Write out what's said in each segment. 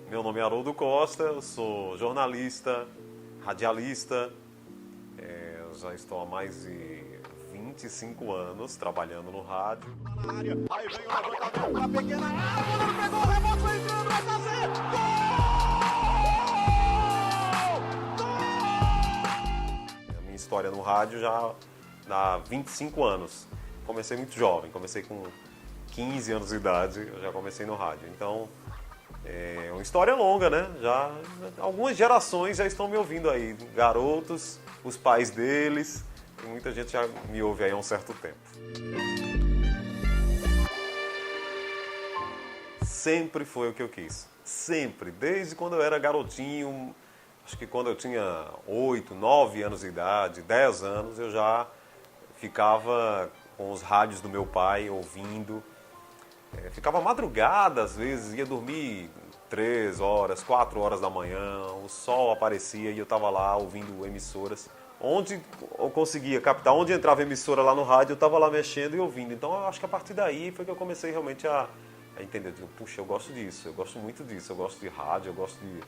Meu nome é Haroldo Costa, eu sou jornalista, radialista. Eu já estou há mais de 25 anos trabalhando no rádio. Aí vem o levantamento pra pequena área, o goleiro pegou, o rebote foi entrando, vai fazer! A minha história no rádio já há 25 anos. Comecei muito jovem, comecei com 15 anos de idade, eu já comecei no rádio. Então, é uma história longa, né? Já algumas gerações já estão me ouvindo aí, garotos, os pais deles, e muita gente já me ouve aí há um certo tempo. Sempre foi o que eu quis, sempre, desde quando eu era garotinho, acho que quando eu tinha 8, 9 anos de idade, 10 anos, eu já ficava com os rádios do meu pai ouvindo. Ficava madrugada, às vezes, ia dormir 3 horas, 4 horas da manhã, o sol aparecia e eu estava lá ouvindo emissoras. Onde eu conseguia captar, onde entrava a emissora lá no rádio, eu estava lá mexendo e ouvindo. Então eu acho que a partir daí foi que eu comecei realmente a entender. Digo, puxa, eu gosto disso, eu gosto muito disso, eu gosto de rádio, eu gosto de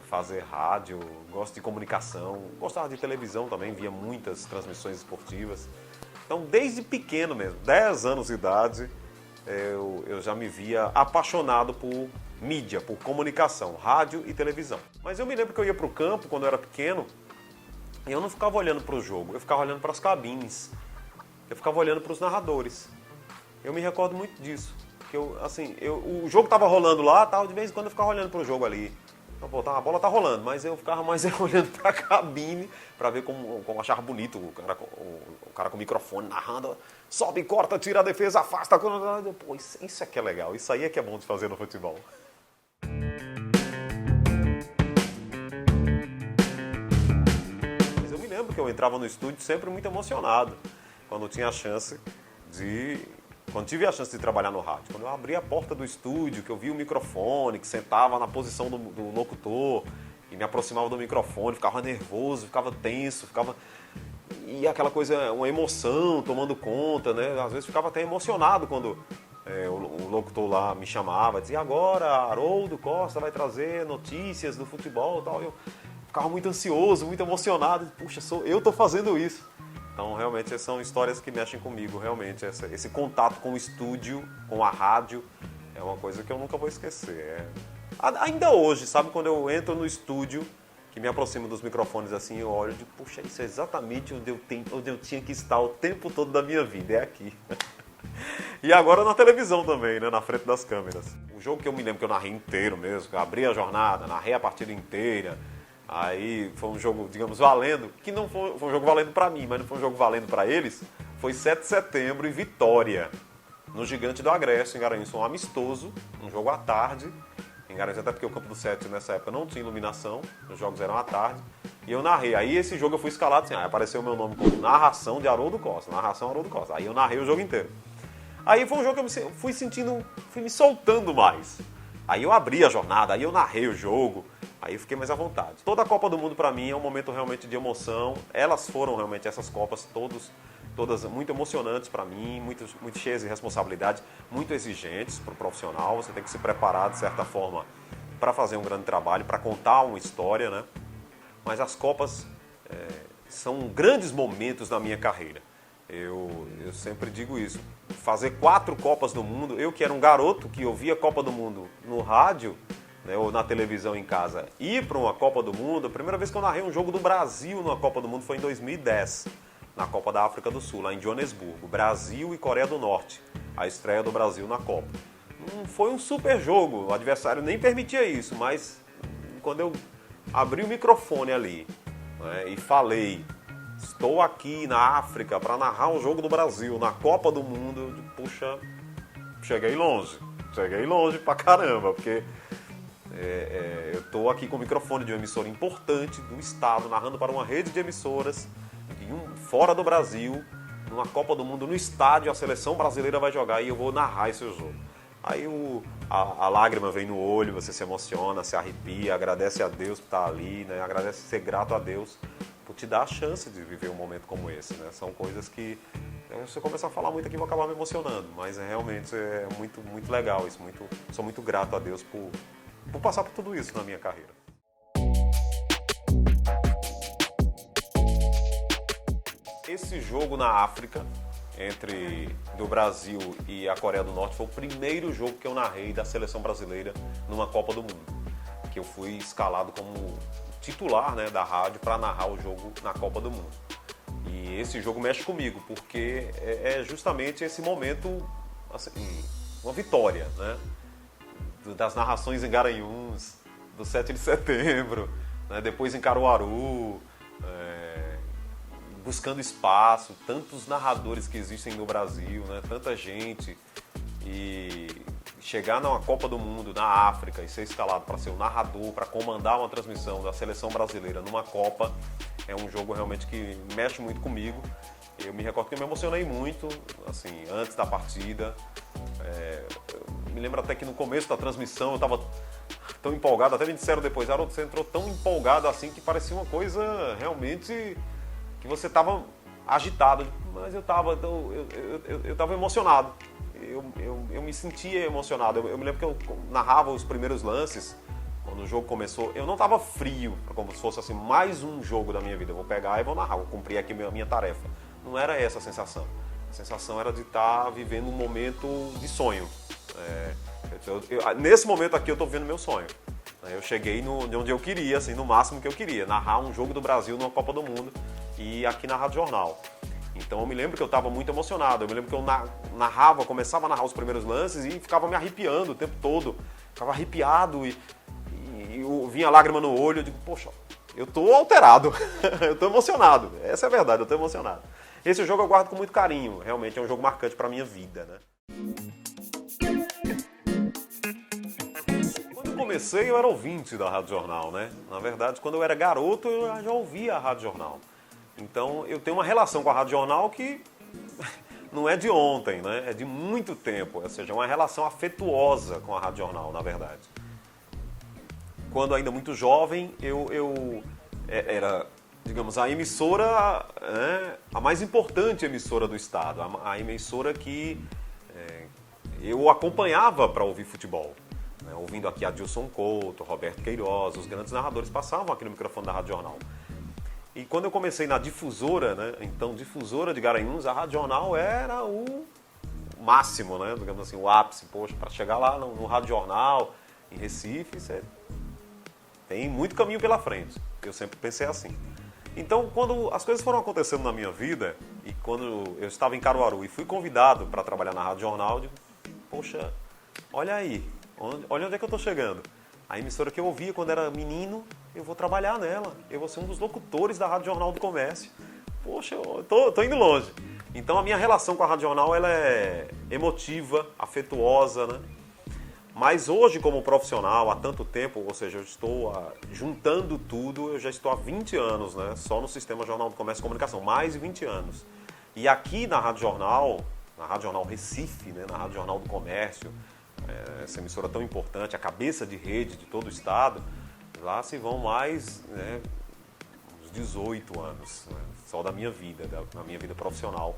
fazer rádio, gosto de comunicação, gostava de televisão também, via muitas transmissões esportivas. Então desde pequeno mesmo, 10 anos de idade, eu já me via apaixonado por mídia, por comunicação, rádio e televisão. Mas eu me lembro que eu ia para o campo quando eu era pequeno e eu não ficava olhando para o jogo, eu ficava olhando para as cabines, eu ficava olhando para os narradores. Eu me recordo muito disso. Que o jogo estava rolando lá, de vez em quando eu ficava olhando para o jogo ali. Então, a bola tá rolando, mas eu ficava mais olhando para a cabine para ver como achava bonito o cara com o microfone narrando. Sobe, corta, tira a defesa, afasta. Pô, isso é que é legal, isso aí é que é bom de fazer no futebol. Mas eu me lembro que eu entrava no estúdio sempre muito emocionado quando tinha a chance Quando tive a chance de trabalhar no rádio, quando eu abri a porta do estúdio, que eu vi o microfone, que sentava na posição do locutor e me aproximava do microfone, ficava nervoso, ficava tenso, e aquela coisa, uma emoção tomando conta, né? Às vezes ficava até emocionado quando o locutor lá me chamava, dizia, agora Haroldo Costa vai trazer notícias do futebol e tal. Eu ficava muito ansioso, muito emocionado, puxa, eu tô fazendo isso. Então, realmente, são histórias que mexem comigo, realmente. Esse contato com o estúdio, com a rádio, é uma coisa que eu nunca vou esquecer. Ainda hoje, sabe, quando eu entro no estúdio, que me aproximo dos microfones assim, eu olho e digo, puxa, isso é exatamente onde eu tinha que estar o tempo todo da minha vida, é aqui. E agora na televisão também, né, na frente das câmeras. O jogo que eu me lembro que eu narrei inteiro mesmo, que eu abri a jornada, narrei a partida inteira. Aí foi um jogo, digamos, valendo, que não foi um jogo valendo para mim, mas não foi um jogo valendo para eles. Foi 7 de setembro em Vitória, no Gigante do Agreste, em Garanhuns. Foi um amistoso, um jogo à tarde, em Garanhuns, até porque o Campo do Sete nessa época não tinha iluminação, os jogos eram à tarde. E eu narrei. Aí esse jogo eu fui escalado assim, aí apareceu o meu nome como narração de Haroldo Costa, narração Haroldo Costa. Aí eu narrei o jogo inteiro. Aí foi um jogo que eu fui me soltando mais. Aí eu abri a jornada, aí eu narrei o jogo, aí eu fiquei mais à vontade. Toda a Copa do Mundo para mim é um momento realmente de emoção. Elas foram realmente, essas Copas, todas muito emocionantes para mim, muito cheias de responsabilidade, muito exigentes para o profissional. Você tem que se preparar de certa forma para fazer um grande trabalho, para contar uma história, né? Mas as Copas são grandes momentos na minha carreira. Eu sempre digo isso. Fazer 4 Copas do Mundo, eu que era um garoto que ouvia Copa do Mundo no rádio, né, ou na televisão em casa, ir para uma Copa do Mundo, a primeira vez que eu narrei um jogo do Brasil numa Copa do Mundo foi em 2010, na Copa da África do Sul, lá em Joanesburgo. Brasil e Coreia do Norte, a estreia do Brasil na Copa. Foi um super jogo, o adversário nem permitia isso, mas quando eu abri o microfone ali, né, e falei, estou aqui na África para narrar um jogo do Brasil na Copa do Mundo, puxa, cheguei longe pra caramba, porque eu estou aqui com o microfone de uma emissora importante do estado, narrando para uma rede de emissoras fora do Brasil, numa Copa do Mundo no estádio, a seleção brasileira vai jogar e eu vou narrar esse jogo. Aí a lágrima vem no olho, você se emociona, se arrepia, agradece a Deus por estar ali, né? Agradece ser grato a Deus por te dar a chance de viver um momento como esse, né? São coisas que, se eu começar a falar muito aqui, vou acabar me emocionando, mas realmente é muito, muito legal isso. Sou muito grato a Deus por passar por tudo isso na minha carreira. Esse jogo na África, do Brasil e a Coreia do Norte, foi o primeiro jogo que eu narrei da seleção brasileira numa Copa do Mundo. Que eu fui escalado como titular, né, da rádio para narrar o jogo na Copa do Mundo. E esse jogo mexe comigo, porque é justamente esse momento, assim, uma vitória, né? Das narrações em Garanhuns, do 7 de setembro, né? Depois em Caruaru, buscando espaço, tantos narradores que existem no Brasil, né? Tanta gente, e chegar numa Copa do Mundo na África e ser escalado para ser o narrador, para comandar uma transmissão da seleção brasileira numa Copa, é um jogo realmente que mexe muito comigo. Eu me recordo que eu me emocionei muito, assim, antes da partida. Eu me lembro até que no começo da transmissão eu estava tão empolgado, até me disseram depois, Haroldo, você entrou tão empolgado assim que parecia uma coisa realmente que você estava agitado, mas eu estava emocionado. Eu me sentia emocionado. Eu me lembro que eu narrava os primeiros lances, quando o jogo começou, eu não estava frio, como se fosse assim, mais um jogo da minha vida. Eu vou pegar e vou narrar, vou cumprir aqui a minha tarefa. Não era essa a sensação. A sensação era de estar vivendo um momento de sonho. Nesse momento aqui eu estou vivendo meu sonho. Eu cheguei onde eu queria, assim, no máximo que eu queria, narrar um jogo do Brasil numa Copa do Mundo e aqui na Rádio Jornal. Então eu me lembro que eu estava muito emocionado, eu me lembro que eu começava a narrar os primeiros lances e ficava me arrepiando o tempo todo. Ficava arrepiado e vinha lágrima no olho, eu digo, poxa, eu estou alterado, eu estou emocionado, essa é a verdade, eu estou emocionado. Esse jogo eu guardo com muito carinho, realmente é um jogo marcante para a minha vida, né? Quando eu comecei eu era ouvinte da Rádio Jornal, né? Na verdade, quando eu era garoto eu já ouvia a Rádio Jornal. Então eu tenho uma relação com a Rádio Jornal que não é de ontem, né? É de muito tempo, ou seja, uma relação afetuosa com a Rádio Jornal, na verdade. Quando ainda muito jovem, eu era, digamos, a emissora, a mais importante emissora do estado, a emissora que eu acompanhava para ouvir futebol. Né? Ouvindo aqui Adilson Couto, Roberto Queiroz, os grandes narradores passavam aqui no microfone da Rádio Jornal. E quando eu comecei na difusora, né, então difusora de Garanhuns, a Rádio Jornal era o máximo, né, digamos assim, o ápice. Poxa, para chegar lá no Rádio Jornal, em Recife, você tem muito caminho pela frente. Eu sempre pensei assim. Então, quando as coisas foram acontecendo na minha vida, e quando eu estava em Caruaru e fui convidado para trabalhar na Rádio Jornal, eu digo, poxa, olha aí, olha onde é que eu estou chegando. A emissora que eu ouvia quando era menino, eu vou trabalhar nela. Eu vou ser um dos locutores da Rádio Jornal do Comércio. Poxa, eu tô indo longe. Então a minha relação com a Rádio Jornal ela é emotiva, afetuosa, né? Mas hoje, como profissional, há tanto tempo, ou seja, eu estou juntando tudo, eu já estou há 20 anos, né? Só no Sistema Jornal do Comércio e Comunicação, mais de 20 anos. E aqui na Rádio Jornal Recife, né? Na Rádio Jornal do Comércio, essa emissora tão importante, a cabeça de rede de todo o estado, lá se vão mais, né, uns 18 anos, né, só da minha vida, da minha vida profissional,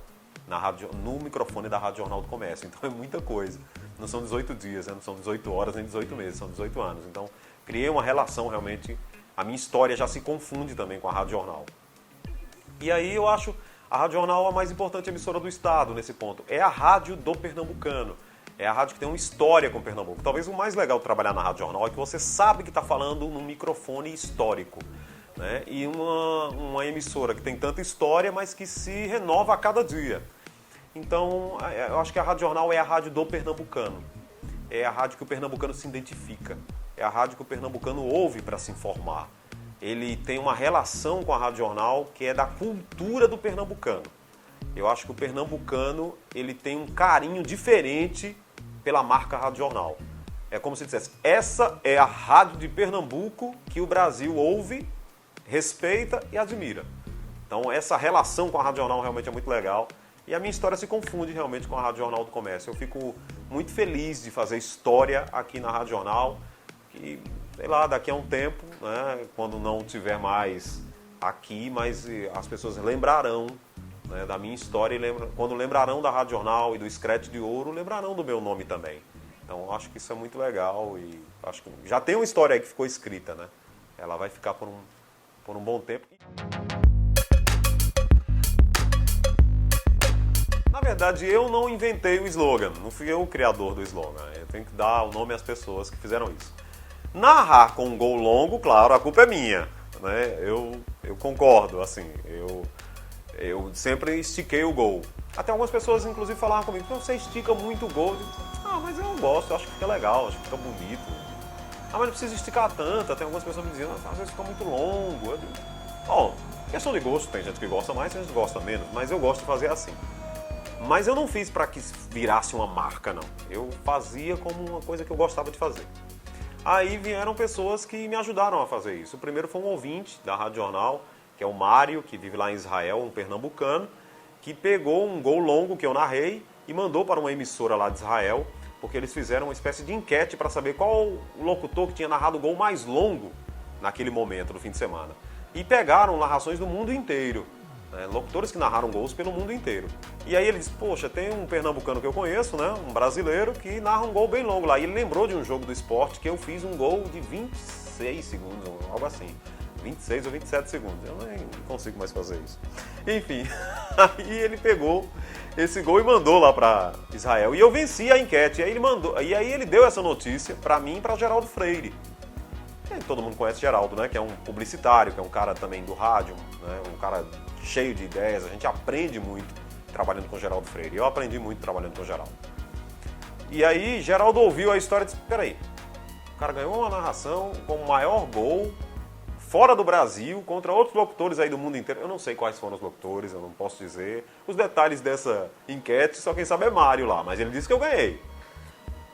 no microfone da Rádio Jornal do Comércio. Então é muita coisa. Não são 18 dias, né, não são 18 horas nem 18 meses, são 18 anos. Então criei uma relação realmente, a minha história já se confunde também com a Rádio Jornal. E aí eu acho a Rádio Jornal a mais importante emissora do estado nesse ponto. É a rádio do pernambucano. É a rádio que tem uma história com Pernambuco. Talvez o mais legal de trabalhar na Rádio Jornal é que você sabe que está falando num microfone histórico. Né? E uma emissora que tem tanta história, mas que se renova a cada dia. Então, eu acho que a Rádio Jornal é a rádio do pernambucano. É a rádio que o pernambucano se identifica. É a rádio que o pernambucano ouve para se informar. Ele tem uma relação com a Rádio Jornal que é da cultura do pernambucano. Eu acho que o pernambucano ele tem um carinho diferente pela marca Rádio Jornal. É como se dissesse, essa é a rádio de Pernambuco que o Brasil ouve, respeita e admira. Então essa relação com a Rádio Jornal realmente é muito legal. E a minha história se confunde realmente com a Rádio Jornal do Comércio. Eu fico muito feliz de fazer história aqui na Rádio Jornal. Que, sei lá, daqui a um tempo, né, quando não tiver mais aqui, mas as pessoas lembrarão, né, da minha história, e quando lembrarão da Rádio Jornal e do Scratch de Ouro, lembrarão do meu nome também. Então, acho que isso é muito legal e acho que já tem uma história aí que ficou escrita, né? Ela vai ficar por um bom tempo. Na verdade, eu não inventei o slogan, não fui eu o criador do slogan. Eu tenho que dar o nome às pessoas que fizeram isso. Narrar com um gol longo, claro, a culpa é minha, né? Eu concordo, assim, eu sempre estiquei o gol. Até algumas pessoas, inclusive, falavam comigo, você estica muito o gol. Eu digo, mas eu não gosto, eu acho que fica legal, acho que fica bonito. Mas não precisa esticar tanto. Tem algumas pessoas me dizendo, às vezes fica muito longo. Eu digo, bom, questão de gosto, tem gente que gosta mais, tem gente que gosta menos, mas eu gosto de fazer assim. Mas eu não fiz para que virasse uma marca, não. Eu fazia como uma coisa que eu gostava de fazer. Aí vieram pessoas que me ajudaram a fazer isso. O primeiro foi um ouvinte da Rádio Jornal, que é o Mário, que vive lá em Israel, um pernambucano, que pegou um gol longo que eu narrei e mandou para uma emissora lá de Israel, porque eles fizeram uma espécie de enquete para saber qual o locutor que tinha narrado o gol mais longo naquele momento, no fim de semana. E pegaram narrações do mundo inteiro, né, locutores que narraram gols pelo mundo inteiro. E aí ele disse, poxa, tem um pernambucano que eu conheço, né, um brasileiro, que narra um gol bem longo lá. E ele lembrou de um jogo do esporte que eu fiz um gol de 26 segundos, algo assim. 26 ou 27 segundos. Eu nem consigo mais fazer isso. Enfim, aí ele pegou esse gol e mandou lá para Israel. E eu venci a enquete. E aí ele deu essa notícia para mim e para Geraldo Freire. E todo mundo conhece Geraldo, né? Que é um publicitário, que é um cara também do rádio, né? Um cara cheio de ideias. A gente aprende muito trabalhando com Geraldo Freire. Eu aprendi muito trabalhando com Geraldo. E aí Geraldo ouviu a história e disse, peraí, o cara ganhou uma narração com o maior gol fora do Brasil, contra outros locutores aí do mundo inteiro. Eu não sei quais foram os locutores, eu não posso dizer os detalhes dessa enquete, só quem sabe é Mário lá, mas ele disse que eu ganhei.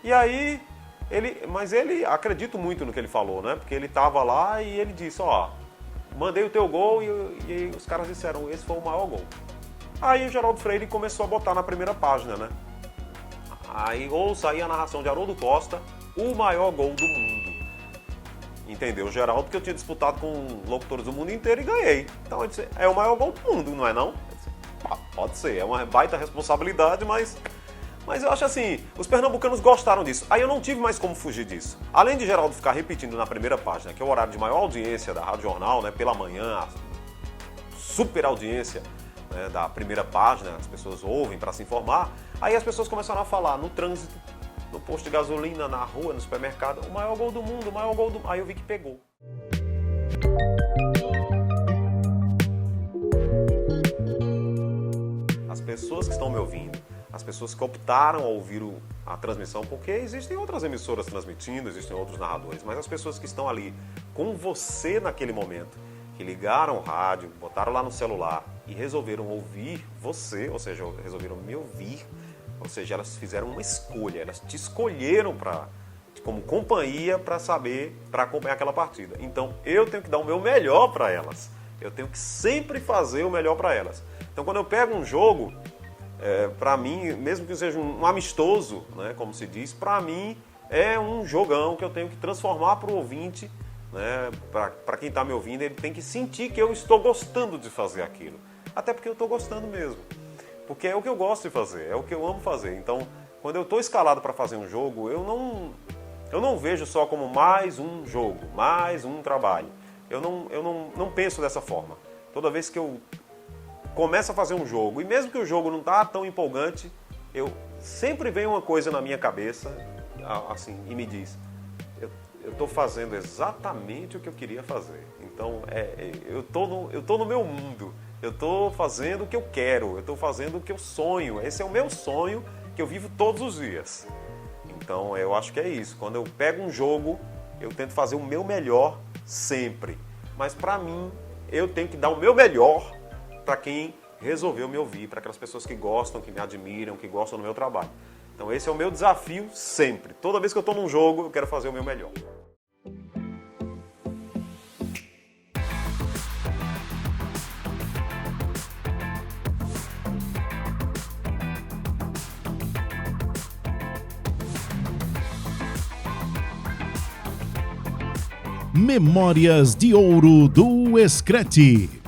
E aí, mas ele, acredito muito no que ele falou, né? Porque ele estava lá e ele disse, mandei o teu gol e os caras disseram, esse foi o maior gol. Aí o Geraldo Freire começou a botar na primeira página, né? Aí ouça aí a narração de Haroldo Costa, o maior gol do mundo. Entendeu? O Geraldo, que eu tinha disputado com locutores do mundo inteiro e ganhei. Então eu disse, é o maior gol do mundo, não é não? Eu disse, pode ser, é uma baita responsabilidade, mas eu acho assim, os pernambucanos gostaram disso. Aí eu não tive mais como fugir disso. Além de Geraldo ficar repetindo na primeira página, que é o horário de maior audiência da Rádio Jornal, né, pela manhã, a super audiência, né, da primeira página, as pessoas ouvem para se informar, aí as pessoas começaram a falar no trânsito, no posto de gasolina, na rua, no supermercado, o maior gol do mundo, o maior gol do mundo. Aí eu vi que pegou. As pessoas que estão me ouvindo, as pessoas que optaram a ouvir a transmissão, porque existem outras emissoras transmitindo, existem outros narradores, mas as pessoas que estão ali com você naquele momento, que ligaram o rádio, botaram lá no celular e resolveram ouvir você, ou seja, resolveram me ouvir, ou seja, elas fizeram uma escolha, elas te escolheram como companhia para acompanhar aquela partida. Então, eu tenho que dar o meu melhor para elas. Eu tenho que sempre fazer o melhor para elas. Então, quando eu pego um jogo, para mim, mesmo que seja um amistoso, né, como se diz, para mim é um jogão que eu tenho que transformar para o ouvinte, né, para quem está me ouvindo, ele tem que sentir que eu estou gostando de fazer aquilo. Até porque eu estou gostando mesmo. Porque é o que eu gosto de fazer, é o que eu amo fazer. Então, quando eu estou escalado para fazer um jogo, eu não vejo só como mais um jogo, mais um trabalho. Eu não penso dessa forma. Toda vez que eu começo a fazer um jogo, e mesmo que o jogo não está tão empolgante, eu sempre vem uma coisa na minha cabeça, assim, e me diz, eu estou fazendo exatamente o que eu queria fazer. Então, eu tô no meu mundo. Eu estou fazendo o que eu quero, eu estou fazendo o que eu sonho. Esse é o meu sonho que eu vivo todos os dias. Então, eu acho que é isso. Quando eu pego um jogo, eu tento fazer o meu melhor sempre. Mas, para mim, eu tenho que dar o meu melhor para quem resolveu me ouvir, para aquelas pessoas que gostam, que me admiram, que gostam do meu trabalho. Então, esse é o meu desafio sempre. Toda vez que eu estou num jogo, eu quero fazer o meu melhor. Memórias de Ouro do Screte.